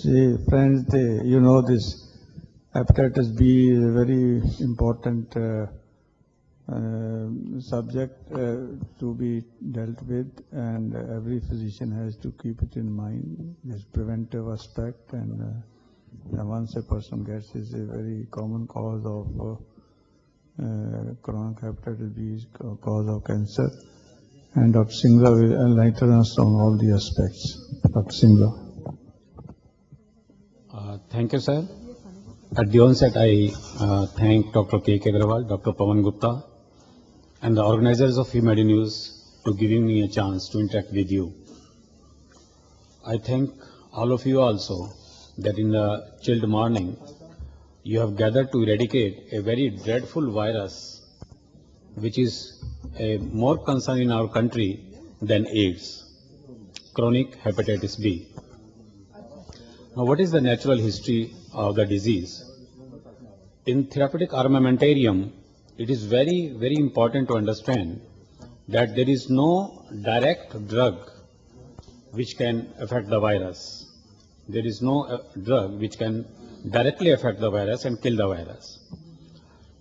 See, friends, you know this hepatitis B is a very important subject to be dealt with, and every physician has to keep it in mind, this preventive aspect. And once a person gets, is a very common cause of chronic hepatitis B, is cause of cancer. And Dr. Singla will enlighten us on all the aspects. Dr. Singla. Thank you, sir. At the onset, I thank Dr. K.K. Agrawal, Dr. Pawan Gupta, and the organizers of eMedi News for giving me a chance to interact with you. I thank all of you also that in the chilled morning, you have gathered to eradicate a very dreadful virus, which is a more concern in our country than AIDS, chronic hepatitis B. Now, what is the natural history of the disease? In therapeutic armamentarium, it is very, very important to understand that there is no direct drug which can affect the virus. There is no drug which can directly affect the virus and kill the virus.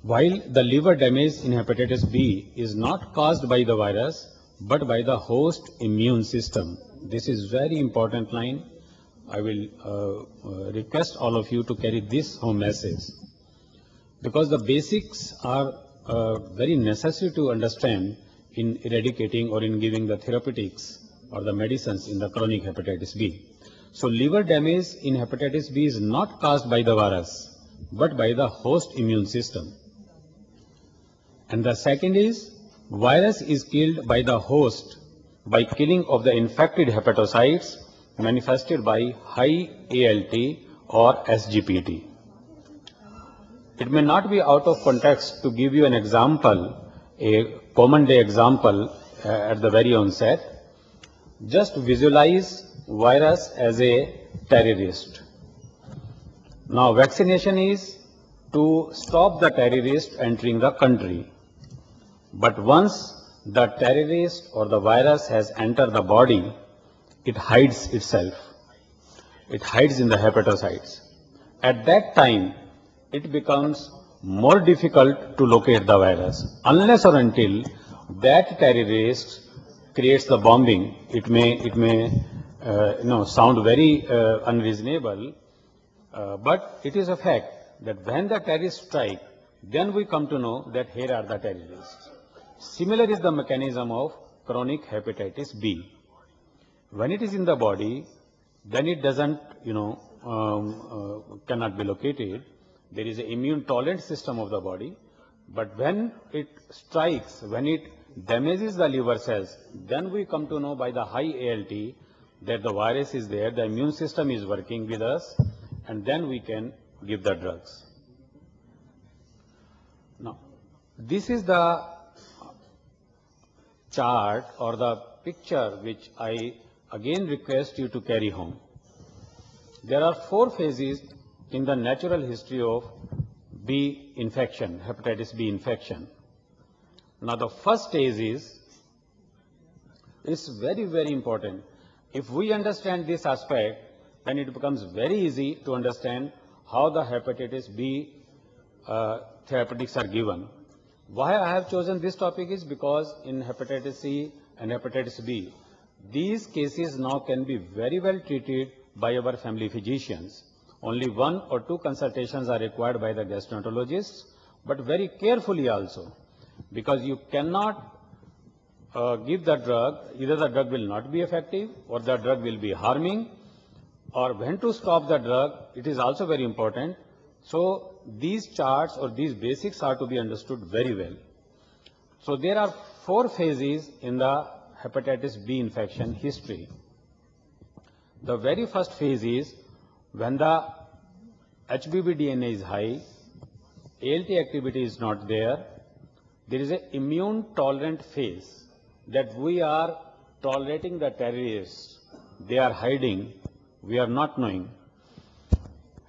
While the liver damage in hepatitis B is not caused by the virus, but by the host immune system. This is very important line. I will request all of you to carry this home message, because the basics are very necessary to understand in eradicating or in giving the therapeutics or the medicines in the chronic hepatitis B. So liver damage in hepatitis B is not caused by the virus, but by the host immune system. And the second is, virus is killed by the host by killing of the infected hepatocytes manifested by high ALT or SGPT. It may not be out of context to give you an example, a common day example at the very onset. Just visualize virus as a terrorist. Now, vaccination is to stop the terrorist entering the country. But once the terrorist or the virus has entered the body, it hides itself. It hides in the hepatocytes. At that time, it becomes more difficult to locate the virus. Unless or until that terrorist creates the bombing, it may sound very unreasonable, but it is a fact that when the terrorists strike, then we come to know that here are the terrorists. Similar is the mechanism of chronic hepatitis B. When it is in the body, then it doesn't, cannot be located. There is an immune tolerant system of the body. But when it strikes, when it damages the liver cells, then we come to know by the high ALT that the virus is there, the immune system is working with us, and then we can give the drugs. Now, this is the chart or the picture which I again request you to carry home. There are 4 phases in the natural history of B infection, hepatitis B infection. Now, the first stage is very, very important. If we understand this aspect, then it becomes very easy to understand how the hepatitis B therapeutics are given. Why I have chosen this topic is because in hepatitis C and hepatitis B, these cases now can be very well treated by our family physicians. Only 1 or 2 consultations are required by the gastroenterologists, but very carefully also, because you cannot give the drug, either the drug will not be effective or the drug will be harming, or when to stop the drug, it is also very important. So these charts or these basics are to be understood very well. So there are 4 phases in the hepatitis B infection history. The very first phase is when the HBV DNA is high, ALT activity is not there, there is an immune tolerant phase that we are tolerating the terrorists. They are hiding, we are not knowing.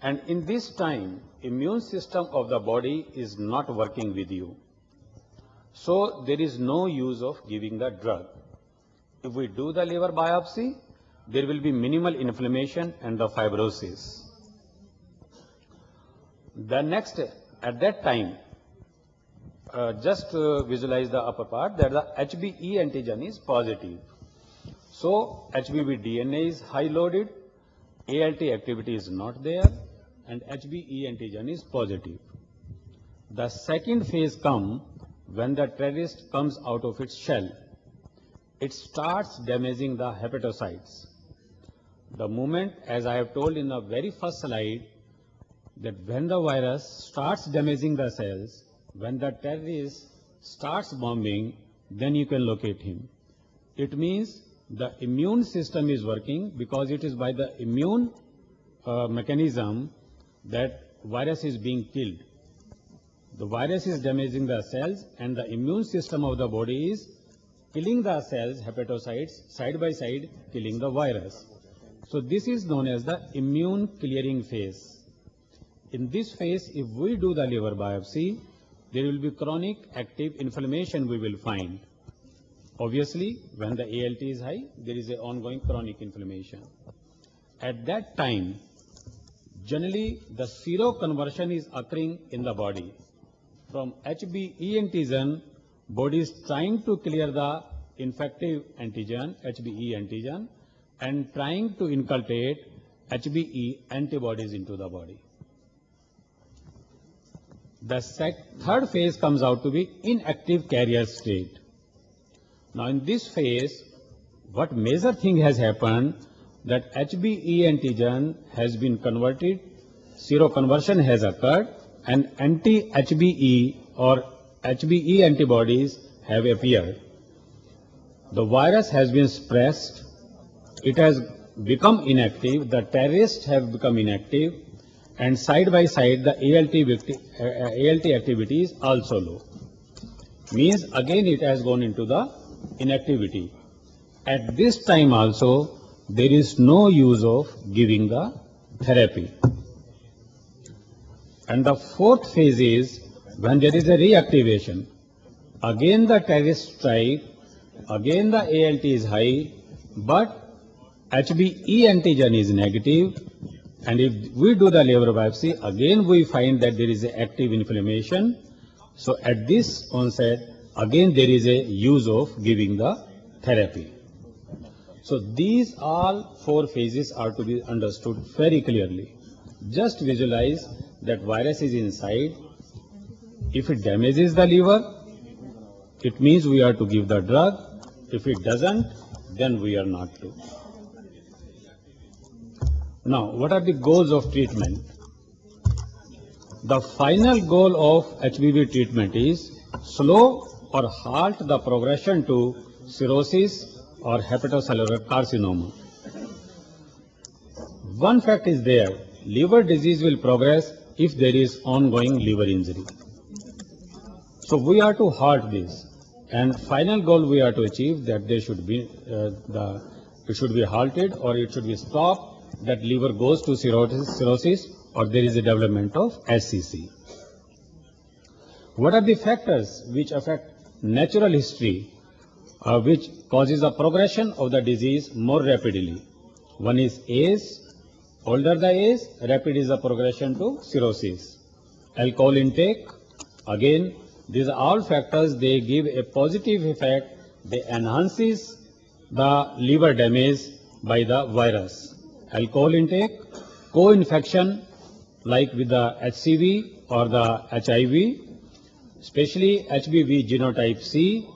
And in this time, immune system of the body is not working with you. So there is no use of giving the drug. If we do the liver biopsy, there will be minimal inflammation and the fibrosis. The next, at that time, just visualize the upper part that the HBe antigen is positive. So HBV DNA is high loaded, ALT activity is not there, and HBe antigen is positive. The second phase comes when the terrorist comes out of its shell. It starts damaging the hepatocytes. The moment, as I have told in the very first slide, that when the virus starts damaging the cells, when the terrorist starts bombing, then you can locate him. It means the immune system is working because it is by the immune mechanism that virus is being killed. The virus is damaging the cells and the immune system of the body is killing the cells, hepatocytes, side by side, killing the virus. So this is known as the immune clearing phase. In this phase, if we do the liver biopsy, there will be chronic active inflammation we will find. Obviously, when the ALT is high, there is an ongoing chronic inflammation. At that time, generally the seroconversion is occurring in the body. From HBe antigen, body is trying to clear the infective antigen, HBe antigen, and trying to inculcate HBe antibodies into the body. The third phase comes out to be inactive carrier state. Now in this phase, what major thing has happened, that HBe antigen has been converted, seroconversion has occurred, and anti-HBe or HBe antibodies have appeared. The virus has been suppressed, it has become inactive, the terrorists have become inactive, and side by side the ALT activity is also low. Means again it has gone into the inactivity. At this time also there is no use of giving the therapy. And the fourth phase is when there is a reactivation. Again the terrorist strike, again the ALT is high, but HBe antigen is negative, and if we do the liver biopsy, again we find that there is an active inflammation. So at this onset, again there is a use of giving the therapy. So these all four phases are to be understood very clearly. Just visualize that virus is inside. If it damages the liver, it means we are to give the drug. If it doesn't, then we are not to. Now, what are the goals of treatment? The final goal of HBV treatment is slow or halt the progression to cirrhosis or hepatocellular carcinoma. One fact is there, liver disease will progress if there is ongoing liver injury. So we are to halt this, and final goal we are to achieve that there should be it should be halted or it should be stopped, that liver goes to cirrhosis or there is a development of SCC. What are the factors which affect natural history which causes a progression of the disease more rapidly? One is age. Older the age, rapid is the progression to cirrhosis. Alcohol intake, again, these are all factors, they give a positive effect, they enhances the liver damage by the virus. Alcohol intake, co-infection like with the HCV or the HIV, especially HBV genotype C,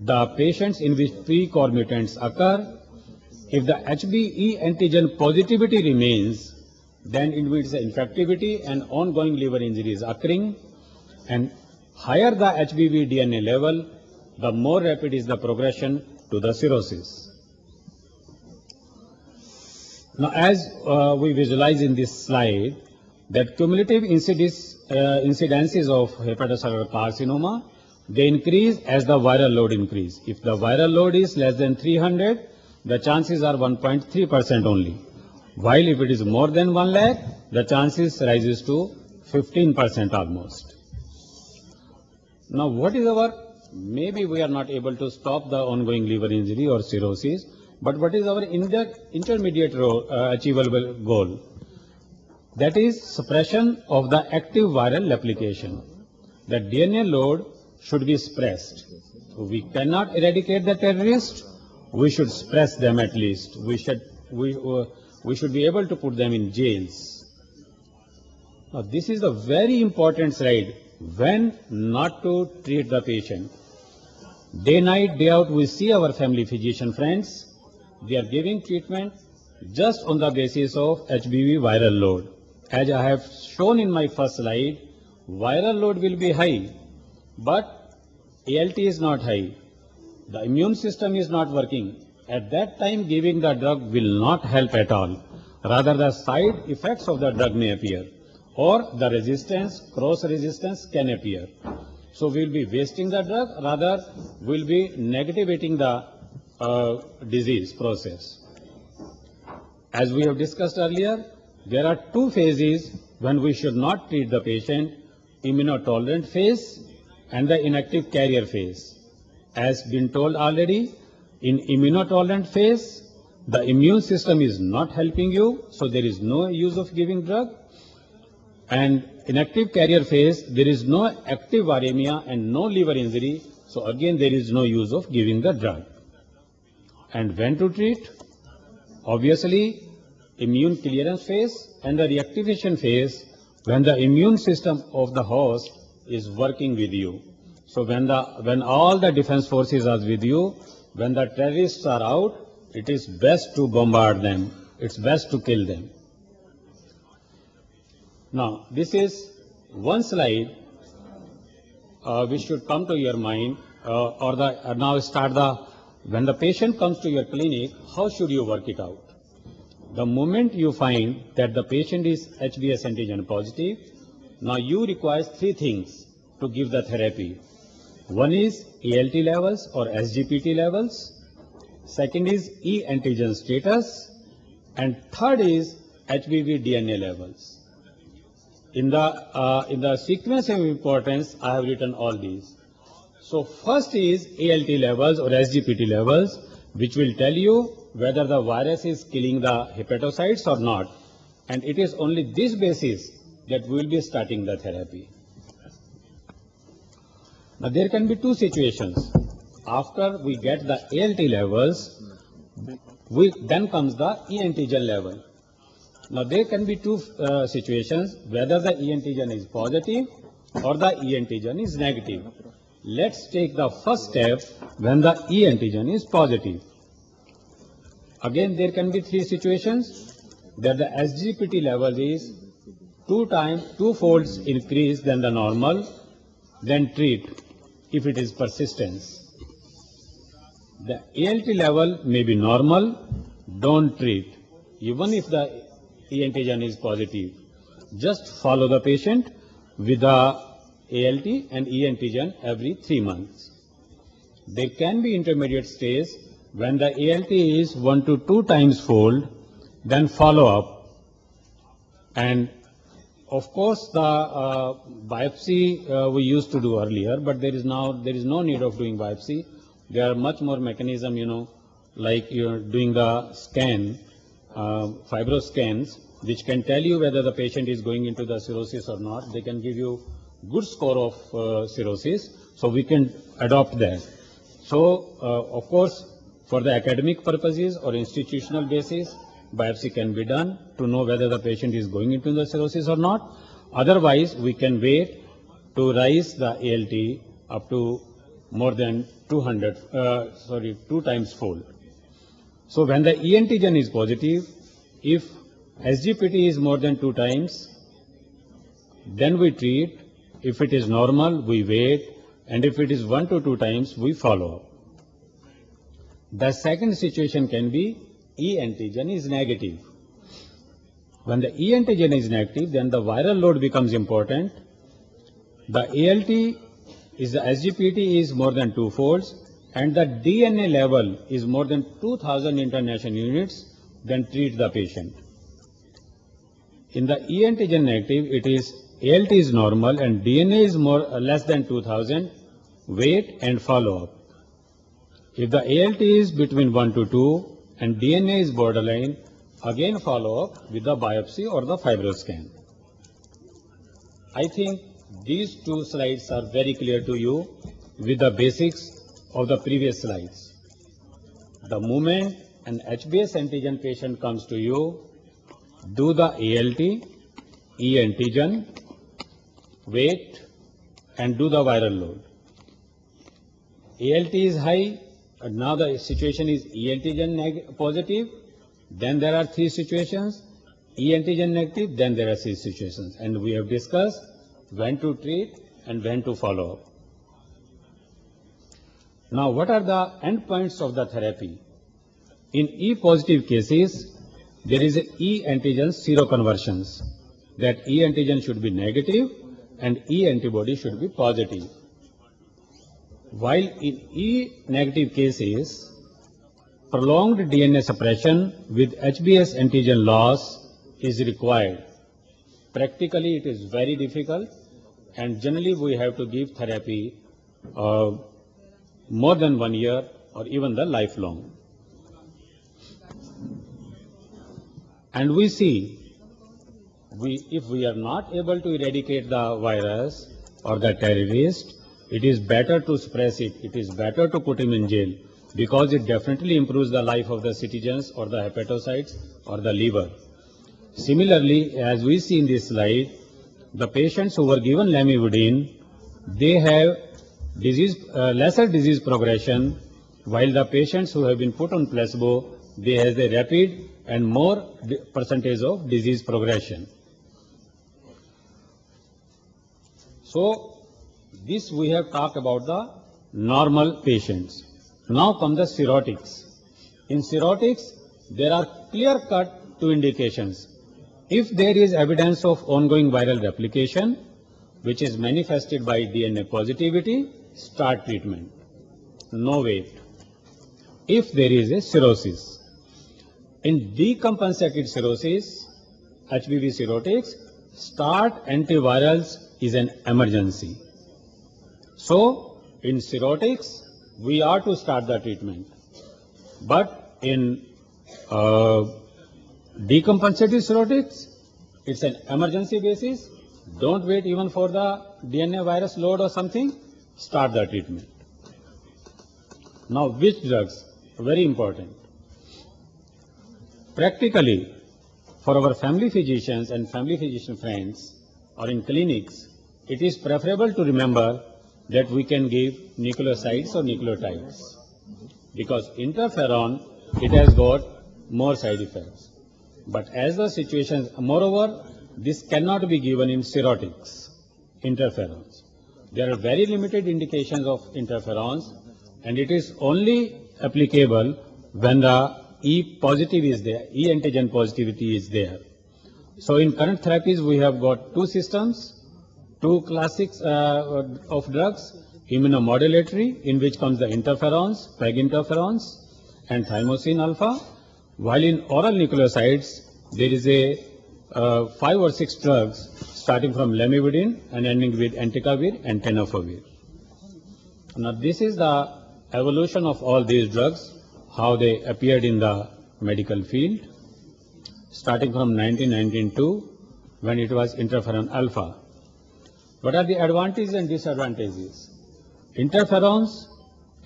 the patients in which pre-core-mutants occur. If the HBe antigen positivity remains, then it means the infectivity and ongoing liver injury is occurring, and higher the HBV DNA level, the more rapid is the progression to the cirrhosis. Now, as we visualize in this slide, that cumulative incidences of hepatocellular carcinoma, they increase as the viral load increase. If the viral load is less than 300, the chances are 1.3% only. While if it is more than 1 lakh, the chances rises to 15% almost. Now, what is our, maybe we are not able to stop the ongoing liver injury or cirrhosis, But what is our intermediate achievable goal? That is suppression of the active viral replication. The DNA load should be suppressed. We cannot eradicate the terrorists. We should suppress them at least. We should be able to put them in jails. Now, this is a very important slide. When not to treat the patient. Day night, day out, we see our family physician friends. They are giving treatment just on the basis of HBV viral load. As I have shown in my first slide, viral load will be high, but ALT is not high. The immune system is not working. At that time, giving the drug will not help at all. Rather, the side effects of the drug may appear, or the resistance, cross-resistance can appear. So we will be wasting the drug, rather we will be negativating the disease process. As we have discussed earlier, there are two phases when we should not treat the patient, immunotolerant phase and the inactive carrier phase. As been told already, in immunotolerant phase, the immune system is not helping you, so there is no use of giving drug. And in active carrier phase, there is no active viremia and no liver injury, so again there is no use of giving the drug. And when to treat? Obviously, immune clearance phase and the reactivation phase, when the immune system of the host is working with you. So when all the defense forces are with you, when the terrorists are out, it is best to bombard them. It's best to kill them. Now, this is one slide which should come to your mind, when the patient comes to your clinic, how should you work it out? The moment you find that the patient is HBs antigen positive, now you require three things to give the therapy. One is ALT levels or SGPT levels. Second is E antigen status. And third is HBV DNA levels. In the sequence of importance, I have written all these. So first is ALT levels or SGPT levels, which will tell you whether the virus is killing the hepatocytes or not. And it is only this basis that we will be starting the therapy. Now there can be two situations. After we get the ALT levels, then comes the E antigen level. Now there can be two situations, whether the E antigen is positive or the E antigen is negative. Let's take the first step when the E antigen is positive. Again, there can be three situations that the SGPT level is two-fold increase than the normal, then treat if it is persistence. The ALT level may be normal, don't treat, even if the E antigen is positive. Just follow the patient with the ALT and E antigen every 3 months. There can be intermediate stage when the ALT is 1 to 2 times fold, then follow up. And of course, the biopsy we used to do earlier, but there is no need of doing biopsy. There are much more mechanism, like you're doing the scan, fibroscans, which can tell you whether the patient is going into the cirrhosis or not. They can give you good score of cirrhosis, so we can adopt that. So, of course, for the academic purposes or institutional basis, biopsy can be done to know whether the patient is going into the cirrhosis or not. Otherwise, we can wait to raise the ALT up to more than 2 times fold. So when the E antigen is positive, if SGPT is more than 2 times, then we treat. If it is normal, we wait. And if it is 1 to 2 times, we follow up. The second situation can be E antigen is negative. When the E antigen is negative, then the viral load becomes important. The ALT is the SGPT is more than 2 folds, and the DNA level is more than 2000 international units, then treat the patient. In the E antigen negative, it is ALT is normal and DNA is less than 2000, wait and follow up. If the ALT is between 1 to 2 and DNA is borderline, again follow up with the biopsy or the fibroscan. I think these two slides are very clear to you with the basics of the previous slides. The moment an HbS antigen patient comes to you, do the ALT, E antigen, wait, and do the viral load. ALT is high, and now the situation is E antigen positive, then there are three situations, E antigen negative, then there are three situations, and we have discussed when to treat and when to follow up. Now, what are the endpoints of the therapy? In E positive cases, there is a E antigen seroconversions, that E antigen should be negative and E antibody should be positive. While in E negative cases, prolonged DNA suppression with HbS antigen loss is required. Practically, it is very difficult, and generally we have to give therapy more than 1 year or even the lifelong. And we see, if we are not able to eradicate the virus or the terrorist, it is better to suppress it. It is better to put him in jail, because it definitely improves the life of the citizens or the hepatocytes or the liver. Similarly, as we see in this slide, the patients who were given lamivudine, they have lesser disease progression, while the patients who have been put on placebo, they have a rapid and more percentage of disease progression. So, this we have talked about the normal patients. Now come the cirrhotics. In cirrhotics, there are clear-cut two indications. If there is evidence of ongoing viral replication, which is manifested by DNA positivity, start treatment. No wait. If there is a cirrhosis. In decompensated cirrhosis, HBV cirrhotics, start antivirals is an emergency. So, in cirrhotics, we are to start the treatment. But in decompensated cirrhotics, it's an emergency basis. Don't wait even for the DNA virus load or something. Start the treatment. Now, which drugs? Very important. Practically, for our family physicians and family physician friends, or in clinics, it is preferable to remember that we can give nucleosides or nucleotides, because interferon, it has got more side effects. But as the situation, moreover, this cannot be given in cirrhotics, interferons. There are very limited indications of interferons, and it is only applicable when the E positive is there, E antigen positivity is there. So in current therapies, we have got two systems, two classics of drugs, immunomodulatory, in which comes the interferons, PEG interferons, and thymosin alpha, while in oral nucleosides, there is a 5 or 6 drugs starting from lamivudine and ending with entecavir and tenofovir. Now this is the evolution of all these drugs, how they appeared in the medical field, starting from 1992, when it was interferon alpha. What are the advantages and disadvantages? Interferons,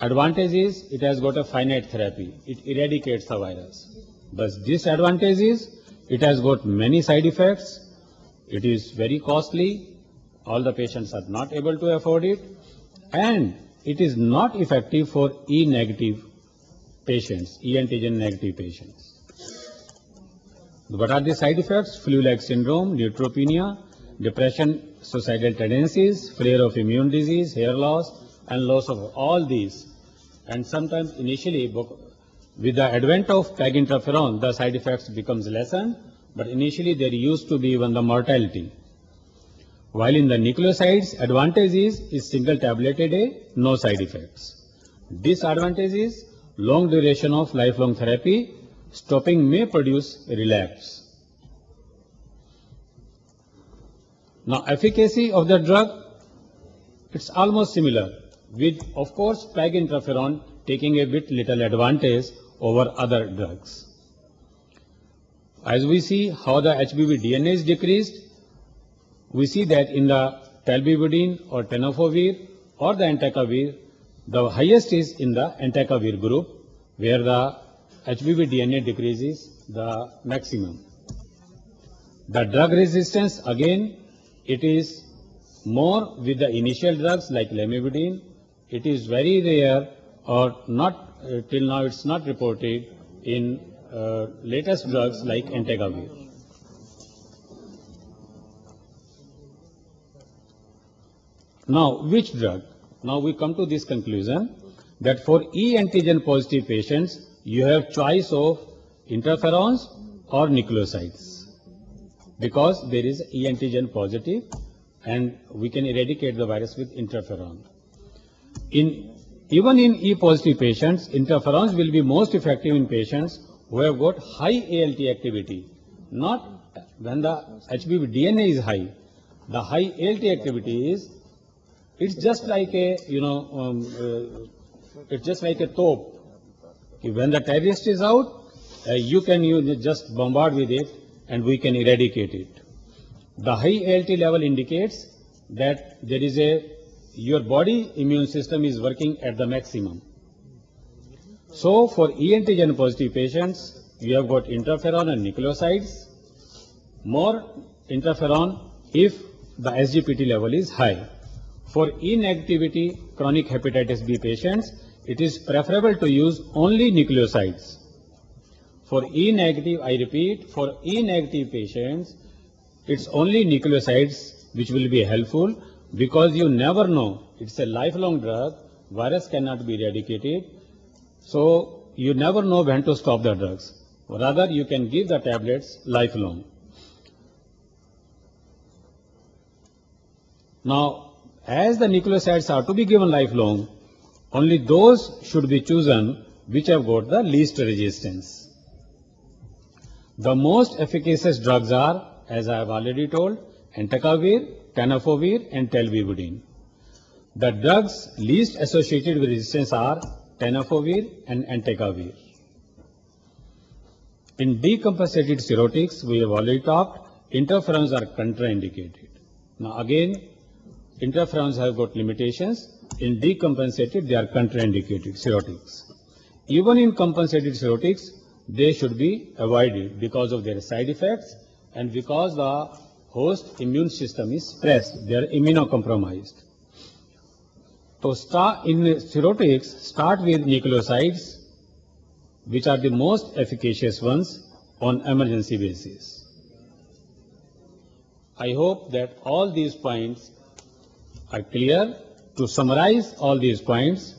advantage is it has got a finite therapy. It eradicates the virus. But disadvantage is it has got many side effects. It is very costly. All the patients are not able to afford it. And it is not effective for E negative patients, E antigen negative patients. What are the side effects? Flu-like syndrome, neutropenia, depression, suicidal tendencies, flare of immune disease, hair loss, and loss of all these. And sometimes initially, with the advent of PEG interferon, the side effects becomes lessened, but initially there used to be even the mortality. While in the nucleosides, advantage is single tablet a day, no side effects. Disadvantage is long duration of lifelong therapy, stopping may produce relapse. Now, efficacy of the drug, it's almost similar, with, of course, PEG interferon taking a bit little advantage over other drugs. As we see how the HBV DNA is decreased, we see that in the talbibudine or tenofovir or the entecavir, the highest is in the entecavir group, where the HBV DNA decreases the maximum. The drug resistance, again, it is more with the initial drugs like lamivudine. It is very rare or not, till now it's not reported in latest drugs like entecavir. Now, which drug? Now we come to this conclusion that for E antigen positive patients, you have choice of interferons or nucleosides, because there is E antigen positive and we can eradicate the virus with interferon. Even in E positive patients, interferons will be most effective in patients who have got high ALT activity, not when the HBV DNA is high. The high ALT activity is, it's just like a, it's just like a top. When the terrorist is out, you can just bombard with it and we can eradicate it. The high ALT level indicates that there is your body immune system is working at the maximum. So for E antigen positive patients, you have got interferon and nucleosides, more interferon if the SGPT level is high. For E negativity chronic hepatitis B patients, it is preferable to use only nucleosides. For E negative, I repeat, for E negative patients, it's only nucleosides which will be helpful, because you never know, it's a lifelong drug, virus cannot be eradicated, so you never know when to stop the drugs. Rather, you can give the tablets lifelong. Now, as the nucleosides are to be given lifelong, only those should be chosen which have got the least resistance. The most efficacious drugs are, as I have already told, entecavir, tenofovir and talbibudine. The drugs least associated with resistance are tenofovir and entecavir. In decompensated cirrhotics, we have already talked, interferons are contraindicated. Now again, interferons have got limitations. In decompensated, they are contraindicated cirrhotics. Even in compensated cirrhotics, they should be avoided because of their side effects and because the host immune system is stressed, they are immunocompromised. So in cirrhotics, start with nucleosides, which are the most efficacious ones on emergency basis. I hope that all these points are clear. To summarize all these points,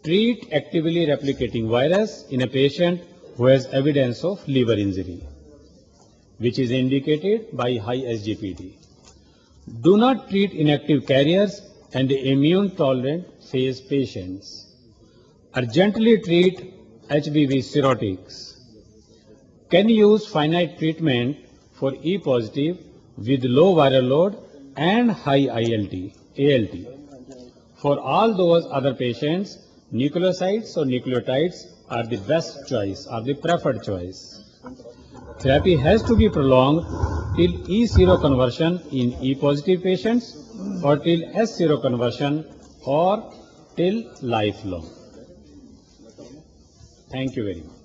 treat actively replicating virus in a patient who has evidence of liver injury, which is indicated by high SGPT. Do not treat inactive carriers and immune tolerant phase patients. Urgently treat HBV cirrhotics. Can use finite treatment for E positive with low viral load and high ALT. For all those other patients, nucleosides or nucleotides are the best choice, are the preferred choice. Therapy has to be prolonged till E0 conversion in E positive patients or till S0 conversion or till lifelong. Thank you very much.